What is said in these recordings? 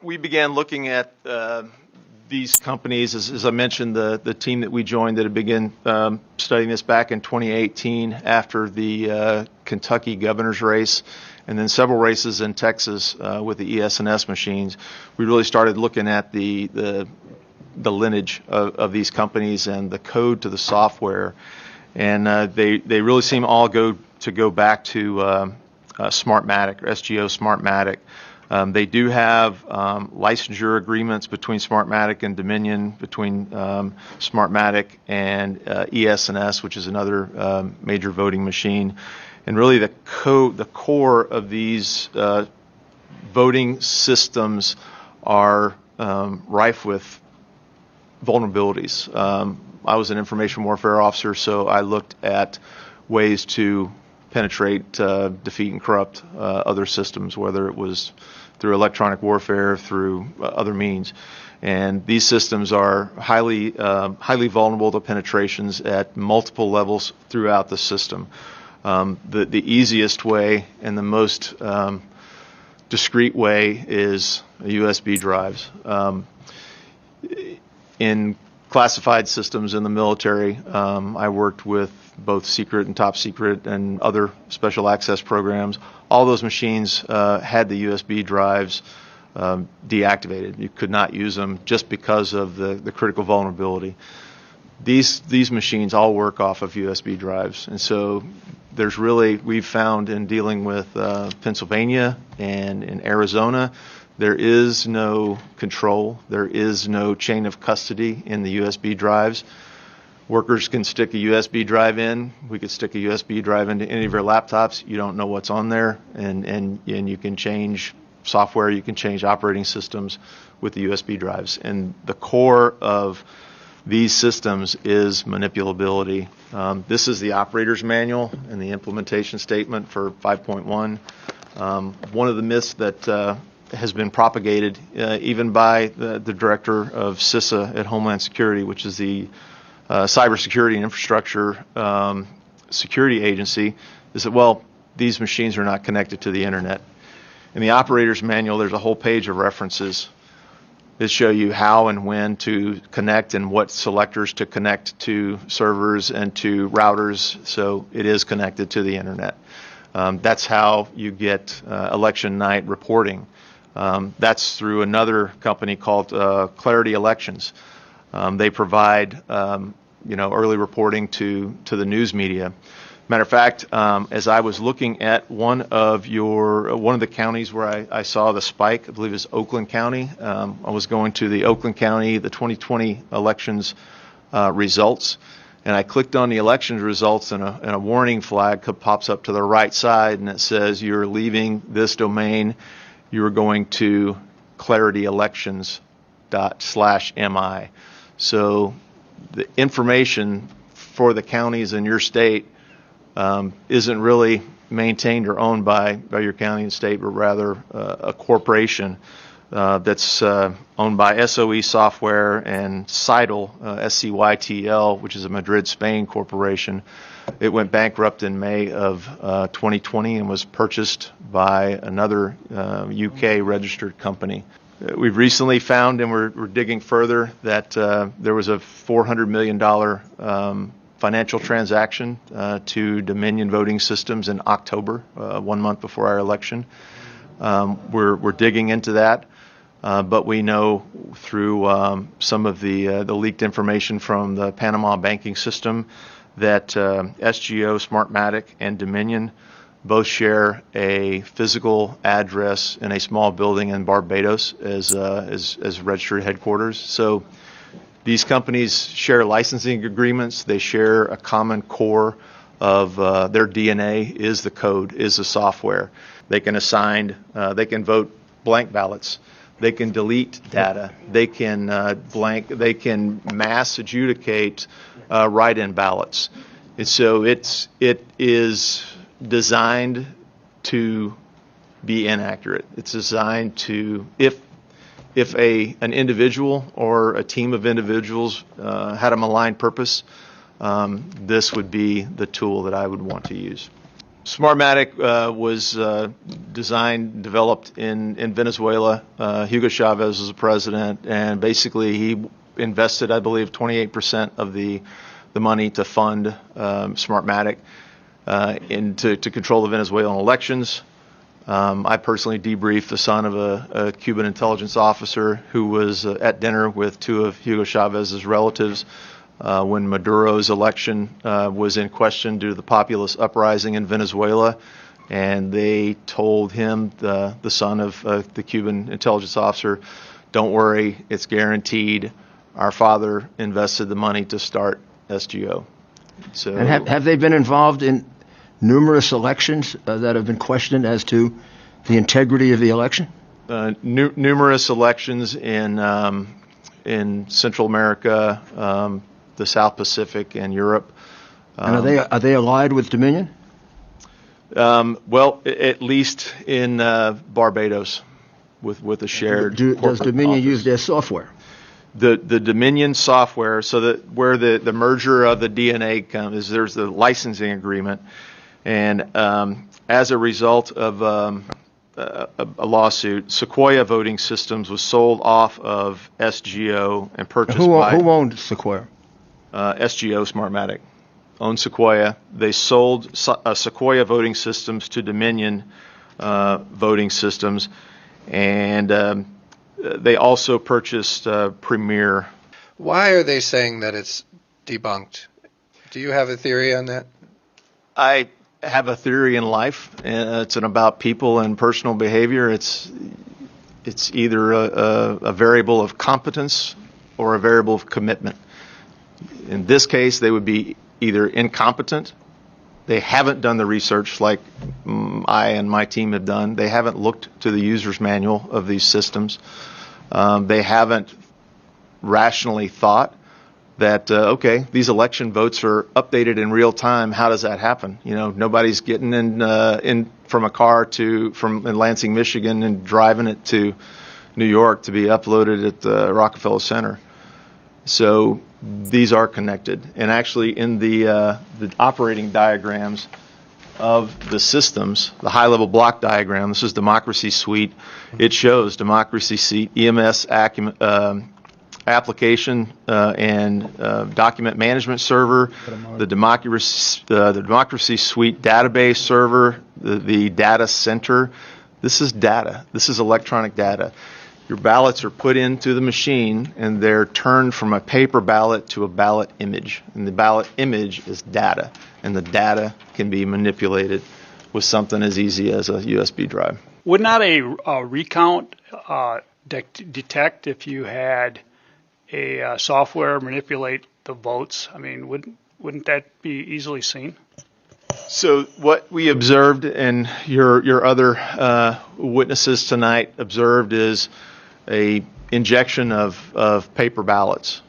we began looking at these companies, as I mentioned, the team that we joined that had begun studying this back in 2018 after the Kentucky governor's race, and then several races in Texas with the ES&S machines. We really started looking at the lineage of these companies and the code to the software, and they really seem all go back to Smartmatic or SGO Smartmatic. They do have licensure agreements between Smartmatic and Dominion, between Smartmatic and ES&S, which is another major voting machine. And really the core of these voting systems are rife with vulnerabilities. I was an information warfare officer, so I looked at ways to penetrate, defeat, and corrupt other systems, whether it was through electronic warfare, through other means. And these systems are highly vulnerable to penetrations at multiple levels throughout the system. The easiest way and the most discreet way is USB drives. In classified systems in the military, I worked with both secret and top secret and other special access programs. All those machines had the USB drives deactivated. You could not use them just because of the critical vulnerability. These machines all work off of USB drives, and so we've found in dealing with Pennsylvania and in Arizona, there is no control, there is no chain of custody in the USB drives. Workers can stick a USB drive in. We could stick a USB drive into any of your laptops. You don't know what's on there, and you can change software, you can change operating systems with the USB drives. And the core of these systems is manipulability. This is the operator's manual and the implementation statement for 5.1. One of the myths that has been propagated even by the director of CISA at Homeland Security, which is the Cybersecurity and Infrastructure Security Agency, is that, well, these machines are not connected to the internet. In the operator's manual, there's a whole page of references that show you how and when to connect and what selectors to connect to servers and to routers, so it is connected to the internet. That's how you get election night reporting. That's through another company called Clarity Elections. They provide early reporting to the news media. Matter of fact, as I was looking at one of the counties where I saw the spike, I believe it's Oakland County. I was going to the Oakland County, the 2020 elections results, and I clicked on the elections results, and a warning flag pops up to the right side, and it says, "You're leaving this domain. You are going to clarityelections./mi." So the information for the counties in your state isn't really maintained or owned by your county and state, but rather a corporation that's owned by SOE Software and Scytl, SCYTL, which is a Madrid, Spain corporation. It went bankrupt in May of 2020 and was purchased by another UK registered company. We've recently found, and we're digging further, that there was a $400 million financial transaction to Dominion Voting Systems in October, 1 month before our election. We're digging into that, but we know through some of the leaked information from the Panama banking system that SGO, Smartmatic, and Dominion both share a physical address in a small building in Barbados as registered headquarters. So these companies share licensing agreements. They share a common core of their DNA is the code, is the software. They can vote blank ballots. They can delete data. They can mass adjudicate write-in ballots. And so it is designed to be inaccurate. It's designed to, if an individual or a team of individuals had a malign purpose, this would be the tool that I would want to use. Smartmatic was designed, developed in Venezuela. Hugo Chavez was the president, and basically he invested, I believe, 28% of the money to fund Smartmatic to control the Venezuelan elections. I personally debriefed the son of a Cuban intelligence officer who was at dinner with two of Hugo Chavez's relatives when Maduro's election was in question due to the populist uprising in Venezuela. And they told him, the son of the Cuban intelligence officer, don't worry, it's guaranteed. Our father invested the money to start SGO. So, and have they been involved in numerous elections that have been questioned as to the integrity of the election? Numerous elections in Central America, the South Pacific, and Europe. And are they allied with Dominion? Well, at least in Barbados, with a shared. Does Dominion office. use their software? The Dominion software, so that where the merger of the DNA comes, is there's the licensing agreement, and as a result of a lawsuit, Sequoia Voting Systems was sold off of SGO and purchased by who owned Sequoia? SGO Smartmatic owned Sequoia. They sold Sequoia Voting Systems to Dominion Voting Systems, and they also purchased Premier. Why are they saying that it's debunked? Do you have a theory on that? I have a theory in life, and it's about people and personal behavior. It's either a variable of competence or a variable of commitment. In this case, they would be either incompetent, they haven't done the research like I and my team have done, they haven't looked to the user's manual of these systems, they haven't rationally thought that, okay, these election votes are updated in real time. How does that happen? You know, nobody's getting in from a car from Lansing, Michigan, and driving it to New York to be uploaded at the Rockefeller Center. So these are connected. And actually, in the operating diagrams of the systems, the high-level block diagram, this is Democracy Suite. It shows Democracy Suite, EMS application and document management server, the Democracy Suite database server, the data center. This is data. This is electronic data. Your ballots are put into the machine, and they're turned from a paper ballot to a ballot image. And the ballot image is data, and the data can be manipulated with something as easy as a USB drive. Would not a recount detect if you had a software manipulate the votes? I mean, wouldn't that be easily seen? So what we observed, and your other witnesses tonight observed, is a injection of paper ballots.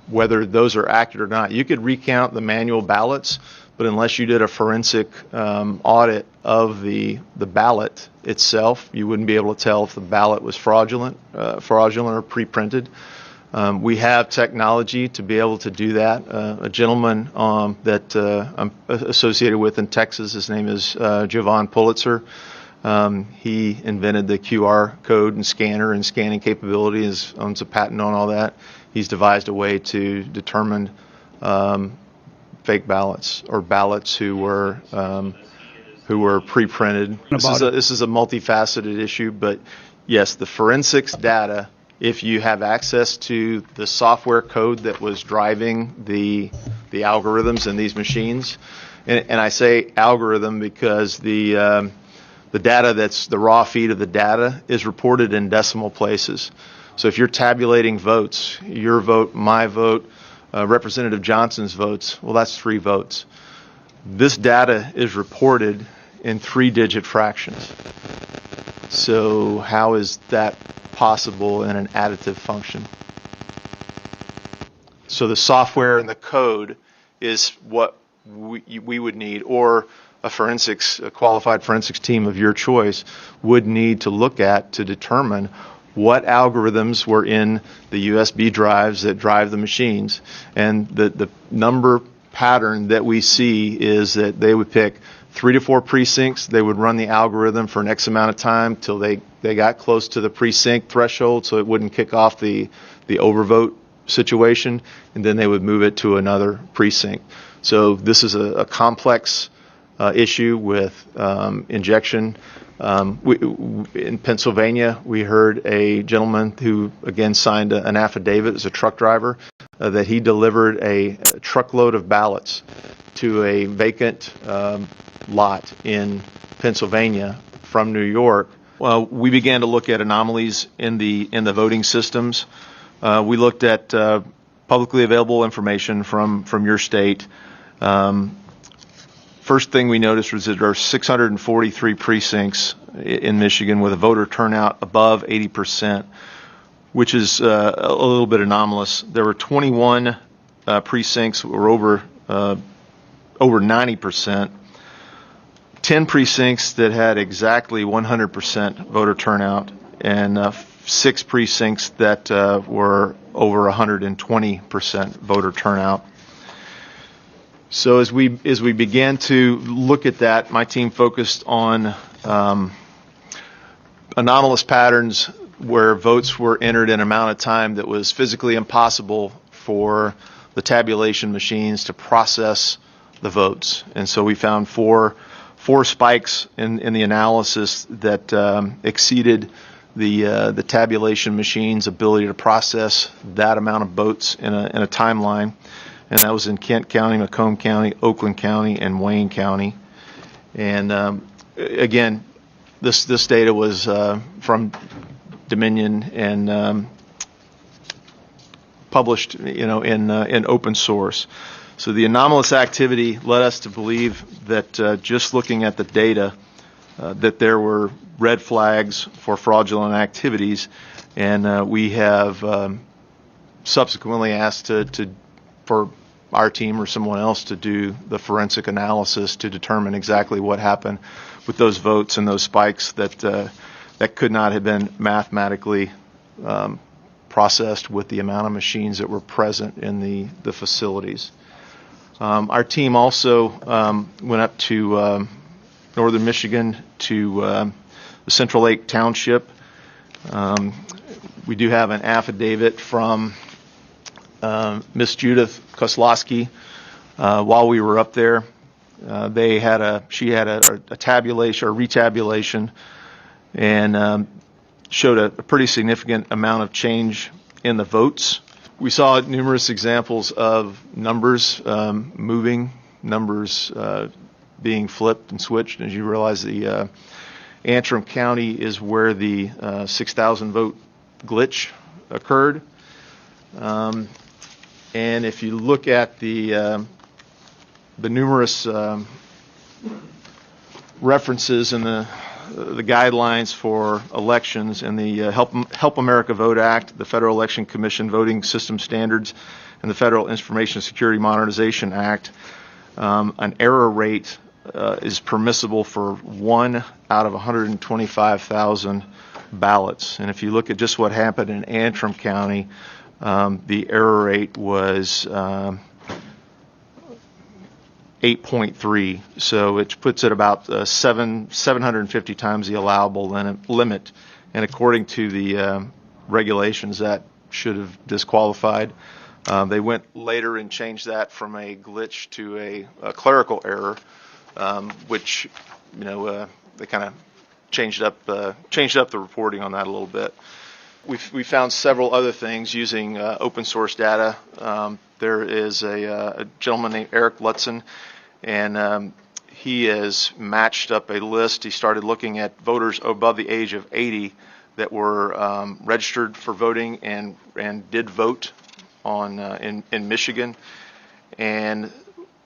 Whether those are accurate or not, you could recount the manual ballots, but unless you did a forensic audit of the ballot itself, you wouldn't be able to tell if the ballot was fraudulent or pre-printed. We have technology to be able to do that. A gentleman that I'm associated with in Texas, his name is Jovan Pulitzer. He invented the QR code and scanner and scanning capability, owns a patent on all that. He's devised a way to determine fake ballots or ballots who were pre-printed. This is a multifaceted issue, but yes, the forensics data, if you have access to the software code that was driving the algorithms in these machines, and I say algorithm because the data that's the raw feed of the data is reported in decimal places. So if you're tabulating votes, your vote, my vote, Representative Johnson's votes, well, that's 3 votes. This data is reported in 3-digit fractions. So how is that possible in an additive function? So the software and the code is what we would need, or a qualified forensics team of your choice would need to look at to determine what algorithms were in the USB drives that drive the machines. And the number pattern that we see is that they would pick 3 to 4 precincts. They would run the algorithm for an X amount of time till they got close to the precinct threshold, so it wouldn't kick off the overvote situation, and then they would move it to another precinct. So this is a complex issue with injection. In Pennsylvania, we heard a gentleman who, again, signed an affidavit as a truck driver that he delivered a truckload of ballots to a vacant lot in Pennsylvania from New York. Well, we began to look at anomalies in the voting systems. We looked at publicly available information from your state. First thing we noticed was that there are 643 precincts in Michigan with a voter turnout above 80%, which is a little bit anomalous. There were 21 precincts that were over 90%, 10 precincts that had exactly 100% voter turnout, and 6 precincts that were over 120% voter turnout. So as we began to look at that, my team focused on anomalous patterns where votes were entered in an amount of time that was physically impossible for the tabulation machines to process the votes. And so we found four spikes in the analysis that exceeded the tabulation machine's ability to process that amount of votes in a timeline. And that was in Kent County, Macomb County, Oakland County, and Wayne County. And again, this data was from Dominion and published, in open source. So the anomalous activity led us to believe that just looking at the data, that there were red flags for fraudulent activities, and we have subsequently asked for our team or someone else to do the forensic analysis to determine exactly what happened with those votes and those spikes that could not have been mathematically processed with the amount of machines that were present in the facilities. Our team also went up to northern Michigan to the Central Lake Township. We do have an affidavit from Miss Judith Koslowski. While we were up there, she had a tabulation or retabulation, and showed a pretty significant amount of change in the votes. We saw numerous examples of numbers moving, numbers being flipped and switched. As you realize, the Antrim County is where the 6,000 vote glitch occurred. And if you look at the numerous references in the guidelines for elections in the Help America Vote Act, the Federal Election Commission Voting System Standards, and the Federal Information Security Modernization Act, an error rate is permissible for 1 out of 125,000 ballots. And if you look at just what happened in Antrim County, the error rate was 8.3, so it puts it about 750 times the allowable limit. And according to the regulations, that should have disqualified. They went later and changed that from a glitch to a clerical error, which they kind of changed up the reporting on that a little bit. We found several other things using open source data. There is a gentleman named Eric Lutzen, and he has matched up a list. He started looking at voters above the age of 80 that were registered for voting and did vote in Michigan, and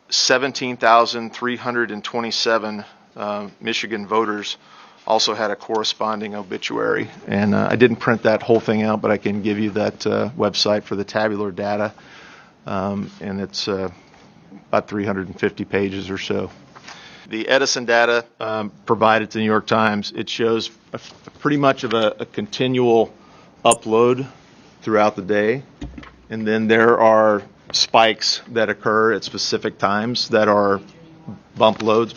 17,327 Michigan voters also had a corresponding obituary. And I didn't print that whole thing out, but I can give you that website for the tabular data, and it's about 350 pages or so. The Edison data provided to the New York Times, it shows pretty much of a continual upload throughout the day, and then there are spikes that occur at specific times that are bump loads.